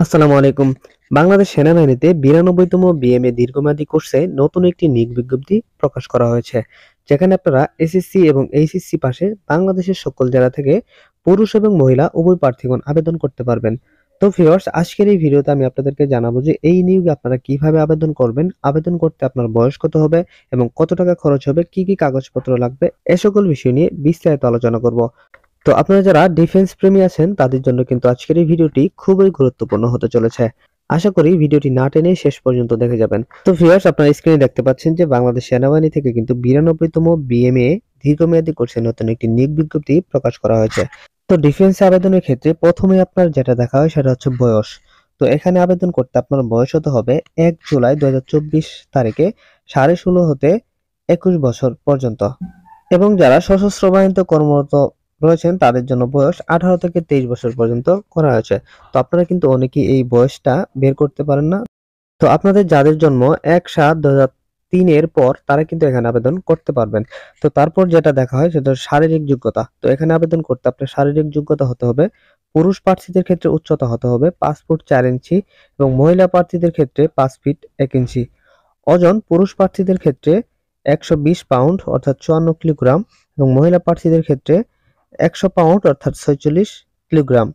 আসসালামু আলাইকুম। বাংলাদেশ সেনাবাহিনীতে ৯২তম বিএমএ দীর্ঘমেয়াদী কোর্সে নতুন একটি নিয়োগ বিজ্ঞপ্তি প্রকাশ করা হয়েছে। যেখানে আপনারা এসএসসি এবং এইচএসসি পাশে বাংলাদেশের সকল জেলা থেকে পুরুষ এবং মহিলা উভয় প্রার্থীগণ আবেদন করতে পারবেন। তো ভিউয়ার্স, আজকের এই ভিডিওতে আমি আপনাদেরকে জানাবো যে এই নিয়োগে আপনারা কিভাবে আবেদন করবেন, আবেদন করতে আপনার বয়স কত হবে এবং কত টাকা খরচ হবে, কি কি কাগজপত্র লাগবে, এ সকল বিষয় নিয়ে বিস্তারিত আলোচনা করব। তো আপনারা যারা ডিফেন্স প্রেমী আছেন তাদের জন্য কিন্তু আজকের এই ভিডিওটি খুবই গুরুত্বপূর্ণ হতে চলেছে। আশা করি ভিডিওটি না টেনে শেষ পর্যন্ত দেখে যাবেন। তো ভিউয়ার্স, আপনারা স্ক্রিনে দেখতে পাচ্ছেন যে বাংলাদেশ সেনাবাহিনী থেকে কিন্তু ৯২তম বিএমএ দীর্ঘমেয়াদী কোর্সে নতুন একটি নিয়োগ বিজ্ঞপ্তি প্রকাশ করা হয়েছে। তো ডিফেন্স আবেদনের ক্ষেত্রে প্রথমে আপনার যেটা দেখা হয় সেটা হচ্ছে বয়স। তো এখানে আবেদন করতে আপনার বয়স হতে হবে ১ জুলাই ২০২৪ তারিখে ১৬.৫ হতে ২১ বছর পর্যন্ত। এবং যারা সশস্ত্র বাহিনীতে কর্মরত রয়েছেন তাদের জন্য বয়স ১৮ থেকে ২৩ বছর পর্যন্ত করা হয়েছে। তো আপনারা কিন্তু অনেকেই এই বয়সটা বের করতে পারেন না। তো আপনাদের যাদের জন্ম ১/৭/২০০৩ এর পর তারা কিন্তু এখানে আবেদন করতে পারবেন। তো তারপর যেটা দেখা হয় সেটা শারীরিক যোগ্যতা। তো এখানে আবেদন করতে আপনার শারীরিক যোগ্যতা হতে হবে, পুরুষ প্রার্থীদের ক্ষেত্রে উচ্চতা হতে হবে ৫ ফুট ৪ ইঞ্চি এবং মহিলা প্রার্থীদের ক্ষেত্রে ৫ ফিট ১ ইঞ্চি। ওজন পুরুষ প্রার্থীদের ক্ষেত্রে ১২০ পাউন্ড অর্থাৎ ৫৪ কিলোগ্রাম এবং মহিলা প্রার্থীদের ক্ষেত্রে ১০০ পাউন্ড অর্থাৎ ৪৬ কিলোগ্রাম।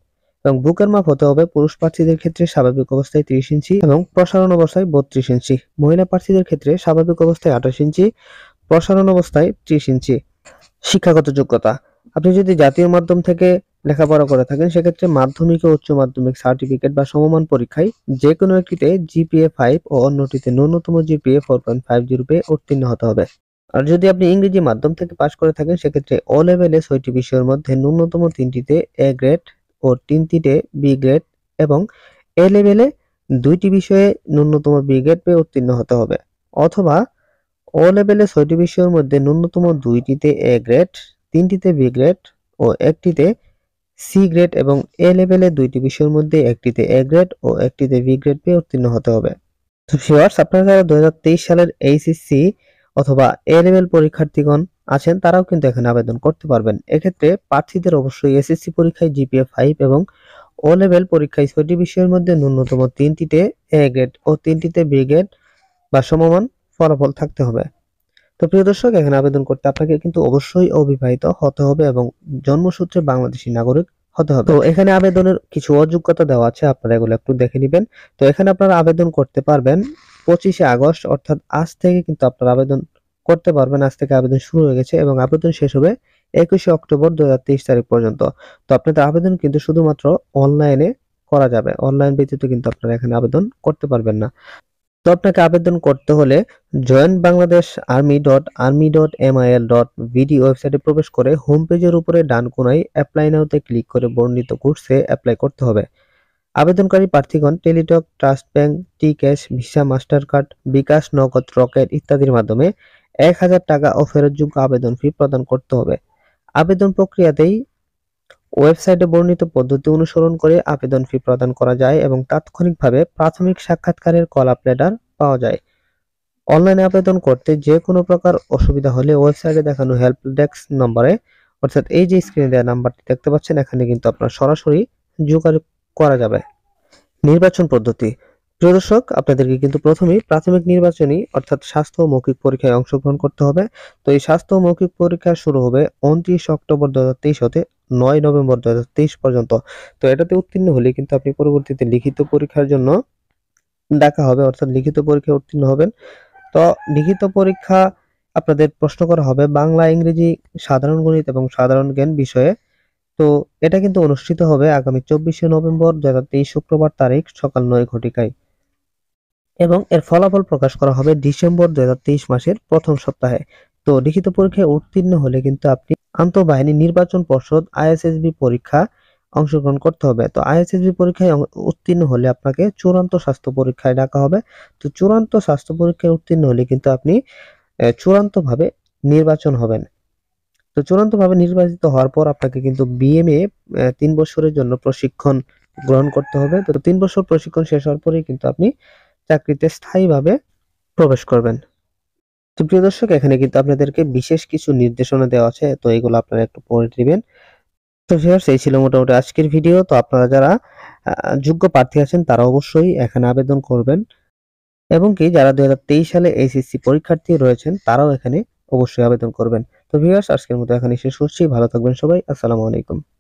এবং বুকের মাপ হতে হবে পুরুষ প্রার্থীদের ক্ষেত্রে স্বাভাবিক অবস্থায় ৩০ ইঞ্চি এবং প্রসারণ অবস্থায় ৩২ ইঞ্চি। মহিলা প্রার্থীদের ক্ষেত্রে স্বাভাবিক অবস্থায় ২৮ ইঞ্চি, প্রসারণ অবস্থায় ৩০ ইঞ্চি। শিক্ষাগত যোগ্যতা: আপনি যদি জাতীয় মাধ্যম থেকে লেখাপড়া করে থাকেন সেক্ষেত্রে মাধ্যমিক ও উচ্চ মাধ্যমিক সার্টিফিকেট বা সমমান পরীক্ষায় যে কোনো একটিতে জিপিএ ৫ ও অন্যটিতে ন্যূনতম জিপিএ 4.50 পেয়ে উত্তীর্ণ হতে হবে। আর যদি আপনি ইংরেজি মাধ্যম থেকে পাশ করে থাকেন সেক্ষেত্রে ও লেভেলে ৬টি বিষয়ের মধ্যে ন্যূনতম ৩টিতে এ গ্রেড ও ৩টিতে বি গ্রেড এবং এ লেভেলে ২টি বিষয়ে ন্যূনতম বি গ্রেড পেয়ে উত্তীর্ণ হতে হবে। অথবা ও লেভেলে ৬টি বিষয়ের মধ্যে ন্যূনতম ২টিতে এ গ্রেড, ৩টিতে বি গ্রেড ও ১টিতে সি গ্রেড এবং এ লেভেলে ২টি বিষয়ের মধ্যে ১টিতে এ গ্রেড ও ১টিতে বি গ্রেড পেয়ে উত্তীর্ণ হতে হবে। তো ভিউয়ার্স, আপনারা যারা ২০২৩ সালের এইচএসসি অথবা এ লেভেল পরীক্ষার্থীগণ আছেন তারাও কিন্তু এখানে আবেদন করতে পারবেন। এক্ষেত্রে প্রার্থীদের অবশ্যই এসএসসি পরীক্ষায় জিপিএ ৫ এবং ও লেভেল পরীক্ষায় ৬টি বিষয়ের মধ্যে ন্যূনতম ৩টিতে এ গ্রেড ও ৩টিতে বি গ্রেড বা সমমান ফলাফল থাকতে হবে। তো প্রিয় দর্শক, এখানে আবেদন করতে আপনাকে কিন্তু অবশ্যই অবিবাহিত হতে হবে এবং জন্মসূত্রে বাংলাদেশী নাগরিক হতে হবে। তো এখানে আবেদনের কিছু অযোগ্যতা দেওয়া আছে, আপনারা এগুলো একটু দেখে নিবেন। তো এখানে আপনারা আবেদন করতে পারবেন ২৫শে আগস্ট অর্থাৎ আজ থেকে কিন্তু আপনারা আবেদন করতে পারবেন। আজ থেকে আবেদন শুরু হয়ে গেছে এবং আবেদন শেষ হবে ২১শে অক্টোবর ২০২৩ তারিখ পর্যন্ত। তো আপনাদের আবেদন কিন্তু শুধুমাত্র অনলাইনে করা যাবে। অনলাইন ব্যতীত কিন্তু আপনারা এখানে আবেদন করতে পারবেন না। তো আপনাকে আবেদন করতে হলে joinbangladesharmy.army.mil.bd ওয়েবসাইটে প্রবেশ করে হোম পেজের উপরে ডান কোনায় অ্যাপ্লাই নাওতে ক্লিক করে বর্ণিত কোর্সে অ্যাপ্লাই করতে হবে। আবেদনকারী প্রার্থীগণ টেলিটক, ট্রাস্ট ব্যাংক, টি ক্যাশ, ভিসা, মাস্টার কার্ড, বিকাশ, নগদ, রকেট ইত্যাদির মাধ্যমে ১,০০০ টাকা ও ফেরতযোগ্য আবেদন ফি প্রদান করতে হবে। আবেদন প্রক্রিয়াতেই ওয়েবসাইটে বর্ণিত পদ্ধতি অনুসরণ করে আবেদন ফি প্রদান করা যায় এবং তাৎক্ষণিকভাবে প্রাথমিক সাক্ষাৎকারের কল আপ লেটার পাওয়া যায়। অনলাইনে আবেদন করতে যে কোনো প্রকার অসুবিধা হলে ওয়েবসাইটে দেখানো হেল্প ডেস্ক নম্বরে অর্থাৎ এই যে স্ক্রিনে দেওয়া নাম্বারটি দেখতে পাচ্ছেন এখানে কিন্তু আপনার সরাসরি যোগাযোগ করা যাবে। নির্বাচন পদ্ধতি: প্রিয় দর্শক, আপনাদেরকে কিন্তু প্রথমেই প্রাথমিক নির্বাচনী অর্থাৎ স্বাস্থ্য ও মৌখিক পরীক্ষায় অংশগ্রহণ করতে হবে। তো এই স্বাস্থ্য ও মৌখিক পরীক্ষা শুরু হবে ২৯ অক্টোবর ২০২৩ হতে ৯ নভেম্বর ২০২৩ পর্যন্ত। তো এটাতে উত্তীর্ণ হলে কিন্তু আপনি পরবর্তীতে লিখিত পরীক্ষার জন্য ডাকা হবে অর্থাৎ লিখিত পরীক্ষায় উত্তীর্ণ হবেন। তো লিখিত পরীক্ষা আপনাদের প্রশ্ন করা হবে বাংলা, ইংরেজি, সাধারণ গণিত এবং সাধারণ জ্ঞান বিষয়ে। তো এটা কিন্তু অনুষ্ঠিত হবে আগামী ২৪শে নভেম্বর ২০২৩ শুক্রবার তারিখ সকাল ৯ ঘটিকায় এবং এর ফলাফল প্রকাশ করা হবে ডিসেম্বর ২০২৩ মাসের প্রথম সপ্তাহে। তো লিখিত পরীক্ষায় উত্তীর্ণ হলে কিন্তু আপনি আন্তঃবাহিনী নির্বাচন পর্ষদ আইএসএসবি পরীক্ষা অংশগ্রহণ করতে হবে। তো আইএসএসবি পরীক্ষায় উত্তীর্ণ হলে আপনাকে চূড়ান্ত স্বাস্থ্য পরীক্ষায় ডাকা হবে। তো চূড়ান্ত স্বাস্থ্য পরীক্ষায় উত্তীর্ণ হলে কিন্তু আপনি চূড়ান্তভাবে নির্বাচন হবেন। তো চূড়ান্তভাবে নির্বাচিত হওয়ার পর আপনাকে কিন্তু বিএমএ ৩ বছরের জন্য প্রশিক্ষণ গ্রহণ করতে হবে। তো ৩ বছর প্রশিক্ষণ শেষ হওয়ার পরেই কিন্তু আপনি চাকরিতে স্থায়ীভাবে প্রবেশ করবেন। তো প্রিয় দর্শক, এখানে কিন্তু আপনাদেরকে বিশেষ কিছু নির্দেশনা দেওয়া আছে। তো এগুলো আপনারা একটু পড়ে নেবেন। তো ভিউয়ার্স, এই ছিল মোটামুটি আজকের ভিডিও। তো আপনারা যারা যোগ্য প্রার্থী আছেন তারা অবশ্যই এখানে আবেদন করবেন এবং কি যারা 2023 সালে এইচএসসি পরীক্ষার্থী রয়েছেন তারাও এখানে অবশ্যই আবেদন করবেন। তো ভিউয়ার্স আজকের মতো এখানেই শেষ করছি। ভালো থাকবেন সবাই। আসসালামু আলাইকুম।